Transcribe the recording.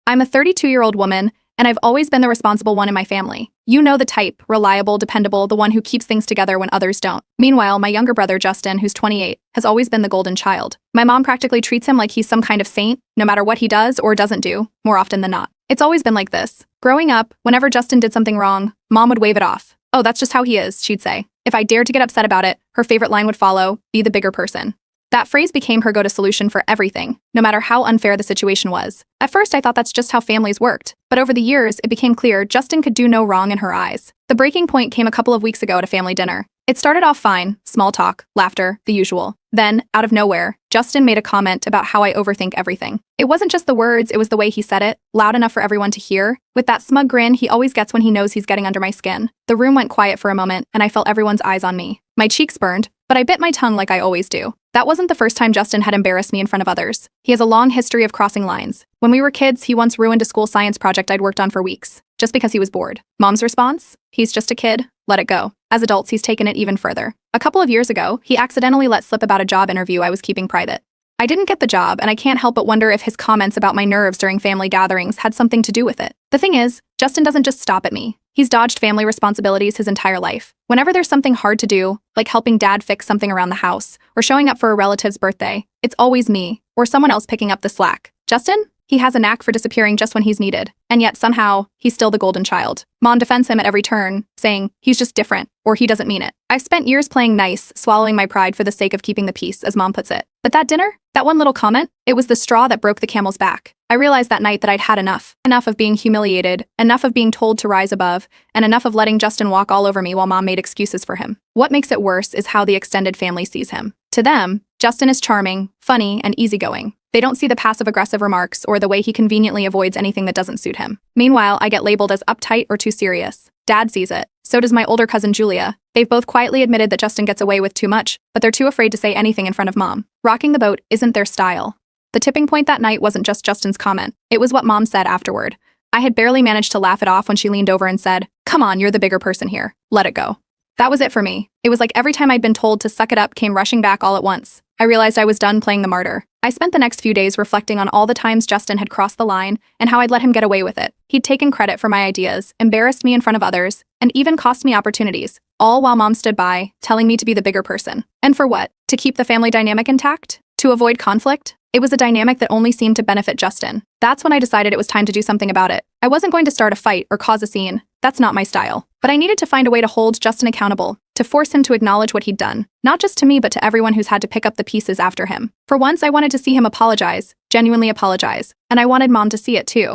I'm a 32-year-old woman, and I've always been the responsible one in my family. You know the type, reliable, dependable, the one who keeps things together when others don't. Meanwhile, my younger brother, Justin, who's 28, has always been the golden child. My mom practically treats him like he's some kind of saint, no matter what he does or doesn't do, more often than not. It's always been like this. Growing up, whenever Justin did something wrong, Mom would wave it off. "Oh, that's just how he is," she'd say. If I dared to get upset about it, her favorite line would follow, "Be the bigger person." That phrase became her go-to solution for everything, no matter how unfair the situation was. At first, I thought that's just how families worked, but over the years, it became clear Justin could do no wrong in her eyes. The breaking point came a couple of weeks ago at a family dinner. It started off fine, small talk, laughter, the usual. Then, out of nowhere, Justin made a comment about how I overthink everything. It wasn't just the words, it was the way he said it, loud enough for everyone to hear, with that smug grin he always gets when he knows he's getting under my skin. The room went quiet for a moment, and I felt everyone's eyes on me. My cheeks burned, but I bit my tongue like I always do. That wasn't the first time Justin had embarrassed me in front of others. He has a long history of crossing lines. When we were kids, he once ruined a school science project I'd worked on for weeks, just because he was bored. Mom's response? He's just a kid. Let it go. As adults, he's taken it even further. A couple of years ago, he accidentally let slip about a job interview I was keeping private. I didn't get the job, and I can't help but wonder if his comments about my nerves during family gatherings had something to do with it. The thing is, Justin doesn't just stop at me. He's dodged family responsibilities his entire life. Whenever there's something hard to do, like helping dad fix something around the house, or showing up for a relative's birthday, it's always me, or someone else picking up the slack. Justin? He has a knack for disappearing just when he's needed, and yet somehow, he's still the golden child. Mom defends him at every turn, saying, he's just different, or he doesn't mean it. I've spent years playing nice, swallowing my pride for the sake of keeping the peace, as Mom puts it. But that dinner? That one little comment? It was the straw that broke the camel's back. I realized that night that I'd had enough. Enough of being humiliated, enough of being told to rise above, and enough of letting Justin walk all over me while Mom made excuses for him. What makes it worse is how the extended family sees him. To them, Justin is charming, funny, and easygoing. They don't see the passive-aggressive remarks or the way he conveniently avoids anything that doesn't suit him. Meanwhile, I get labeled as uptight or too serious. Dad sees it. So does my older cousin Julia. They've both quietly admitted that Justin gets away with too much, but they're too afraid to say anything in front of Mom. Rocking the boat isn't their style. The tipping point that night wasn't just Justin's comment. It was what Mom said afterward. I had barely managed to laugh it off when she leaned over and said, "Come on, you're the bigger person here. Let it go." That was it for me. It was like every time I'd been told to suck it up came rushing back all at once. I realized I was done playing the martyr. I spent the next few days reflecting on all the times Justin had crossed the line and how I'd let him get away with it. He'd taken credit for my ideas, embarrassed me in front of others, and even cost me opportunities, all while Mom stood by, telling me to be the bigger person. And for what? To keep the family dynamic intact? To avoid conflict? It was a dynamic that only seemed to benefit Justin. That's when I decided it was time to do something about it. I wasn't going to start a fight or cause a scene. That's not my style. But I needed to find a way to hold Justin accountable, to force him to acknowledge what he'd done. Not just to me, but to everyone who's had to pick up the pieces after him. For once, I wanted to see him apologize, genuinely apologize. And I wanted Mom to see it too.